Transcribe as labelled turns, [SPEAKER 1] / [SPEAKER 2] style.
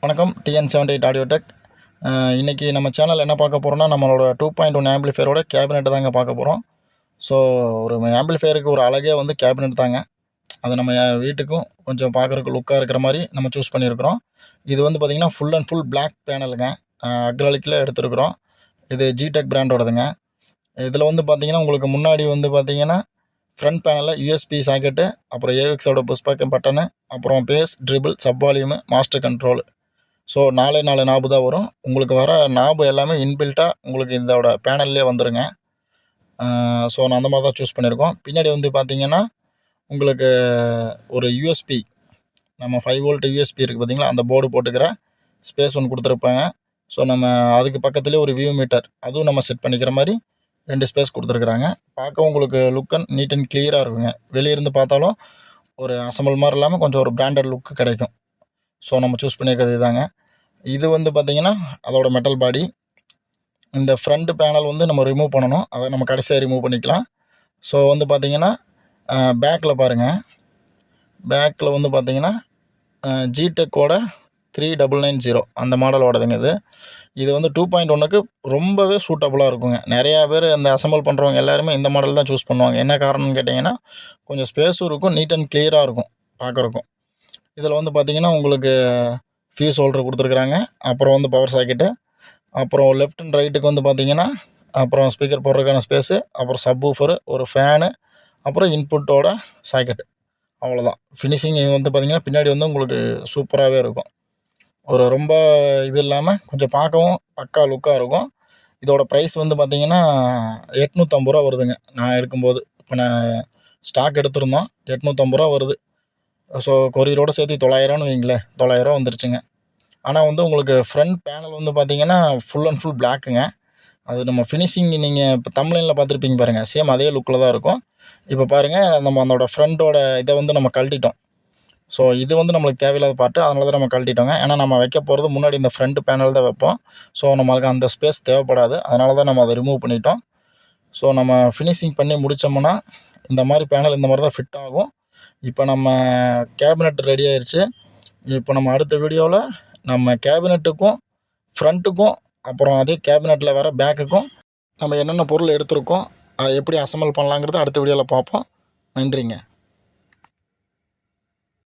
[SPEAKER 1] வணக்கம். TN78 audio tech. இன்றைக்கி நம்ம சேனல் என்ன பார்க்க போகிறோம்னா, நம்மளோட 2.1 ஆம்பிளிஃபையரோட கேபினெட் தாங்க பார்க்க போகிறோம். ஸோ ஒரு ஆம்பிளிஃபையருக்கு ஒரு அழகே வந்து கேபினெட் தாங்க. அது நம்ம வீட்டுக்கும் கொஞ்சம் பார்க்குறக்கு லுக்காக இருக்கிற மாதிரி நம்ம சூஸ் பண்ணியிருக்கிறோம். இது வந்து பார்த்திங்கன்னா ஃபுல் அண்ட் ஃபுல் பிளாக் பேனலுங்க. அக்ராலிக்கில் எடுத்துருக்குறோம். இது ஜிடெக் பிராண்டோடதுங்க. இதில் வந்து பார்த்திங்கன்னா உங்களுக்கு முன்னாடி வந்து பார்த்திங்கன்னா ஃப்ரண்ட் பேனலில் யூஎஸ்பி சாக்கெட்டு, அப்புறம் ஏவிக்ஸோட புஷ்பேக்கம் பட்டனு, அப்புறம் bass, treble, sub volume, master control. So 4 knob தான் வரும். உங்களுக்கு வர நாபு எல்லாமே இன்பில்ட்டாக உங்களுக்கு இதோட பேனல்லே வந்துடுங்க. ஸோ நான் அந்த மாதிரி தான் சூஸ் பண்ணியிருக்கோம். பின்னாடி வந்து பார்த்திங்கன்னா உங்களுக்கு ஒரு யூஎஸ்பி, நம்ம 5 வோல்ட் யூஎஸ்பி இருக்குது பார்த்திங்களா, அந்த போர்டு போட்டுக்கிற ஸ்பேஸ் ஒன்று கொடுத்துருப்பாங்க. ஸோ நம்ம அதுக்கு பக்கத்துலேயே ஒரு வியூ மீட்டர், அதுவும் நம்ம செட் பண்ணிக்கிற மாதிரி 2 ஸ்பேஸ் கொடுத்துருக்குறாங்க. பார்க்க உங்களுக்கு லுக் அண்ட் நீட் அண்ட் கிளியராக இருக்குங்க. வெளியிருந்து பார்த்தாலும் ஒரு அசம்பிள் மாதிரி இல்லாமல் கொஞ்சம் ஒரு பிராண்டட் லுக்கு கிடைக்கும். ஸோ நம்ம சூஸ் பண்ணியிருக்கிறது இதாங்க. இது வந்து பார்த்திங்கன்னா அதோட மெட்டல் பாடி. இந்த ஃப்ரண்ட் பேனல் வந்து நம்ம ரிமூவ் பண்ணணும். அதை நம்ம கடைசியாக ரிமூவ் பண்ணிக்கலாம். ஸோ வந்து பார்த்திங்கன்னா பேக்கில் பாருங்கள். பேக்கில் வந்து பார்த்திங்கன்னா ஜிடெக்கோட 3990 அந்த மாடலோடதுங்க இது. இது வந்து 2.1க்கு ரொம்பவே சூட்டபுளாக இருக்குங்க. நிறையா பேர் அந்த அசம்பிள் பண்ணுறவங்க எல்லாருமே இந்த மாடல் தான் சூஸ் பண்ணுவாங்க. என்ன காரணம்னு கேட்டிங்கன்னா கொஞ்சம் ஸ்பேஸும் இருக்கும், நீட் அண்ட் கிளியராக இருக்கும் பார்க்குறக்கும். இதில் வந்து பார்த்திங்கன்னா உங்களுக்கு ஃபியூஸ் ஹோல்டர் கொடுத்துருக்குறாங்க. அப்புறம் வந்து பவர் சாக்கெட்டு, அப்புறம் லெஃப்ட் அண்ட் ரைட்டுக்கு வந்து பார்த்திங்கன்னா அப்புறம் ஸ்பீக்கர் போடுறதுக்கான ஸ்பேஸு, அப்புறம் சப்வூஃபரு, ஒரு ஃபேனு, அப்புறம் இன்புட்டோட சாக்கெட்டு. அவ்வளோதான். ஃபினிஷிங் வந்து பார்த்திங்கன்னா பின்னாடி வந்து உங்களுக்கு சூப்பராகவே இருக்கும். ஒரு ரொம்ப இது இல்லாமல் கொஞ்சம் பார்க்கவும் பக்கா லுக்காக இருக்கும். இதோட ப்ரைஸ் வந்து பார்த்திங்கன்னா ரூ. 850 வருதுங்க. நான் எடுக்கும்போது இப்போ நான் ஸ்டாக் எடுத்திருந்தோம். ரூ. 850 வருது. ஸோ கொரியரோடு சேர்த்து 900ன்னு வைங்களேன், 900 வந்துருச்சுங்க. ஆனால் வந்து உங்களுக்கு ஃப்ரண்ட் பேனல் வந்து பார்த்திங்கன்னா ஃபுல் அண்ட் ஃபுல் பிளாக்குங்க. அது நம்ம ஃபினிஷிங் நீங்கள் இப்போ தம்ப்நெயிலில் பார்த்துருப்பீங்க பாருங்கள், சேம் அதே லுக்கில் தான் இருக்கும். இப்போ பாருங்கள், நம்ம அதோட ஃப்ரண்டோட இதை வந்து நம்ம கழட்டிட்டோம். ஸோ இது வந்து நம்மளுக்கு தேவையில்லாத பார்ட்டு, அதனால தான் நம்ம கழட்டிட்டோங்க. ஏன்னா நம்ம வைக்க போகிறது முன்னாடி இந்த ஃப்ரண்ட் பேனல் தான் வைப்போம். ஸோ நம்மளுக்கு அந்த ஸ்பேஸ் தேவைப்படாது. அதனால தான் நம்ம அதை ரிமூவ் பண்ணிட்டோம். ஸோ நம்ம ஃபினிஷிங் பண்ணி முடித்தோம்னா இந்த மாதிரி பேனல் இந்த மாதிரி தான் ஃபிட் ஆகும். இப்போ நம்ம கேபினெட் ரெடி ஆயிடுச்சு. இப்போ நம்ம அடுத்த வீடியோவில் நம்ம கேபினெட்டுக்கும் ஃப்ரண்ட்டுக்கும் அப்புறம் அதே கேபினெட்டில் வர பேக்குக்கும் நம்ம என்னென்ன பொருள் எடுத்திருக்கோம், அதை எப்படி அசெம்பிள் பண்ணலாங்கிறத அடுத்த வீடியோவில் பார்ப்போம். நன்றிங்க.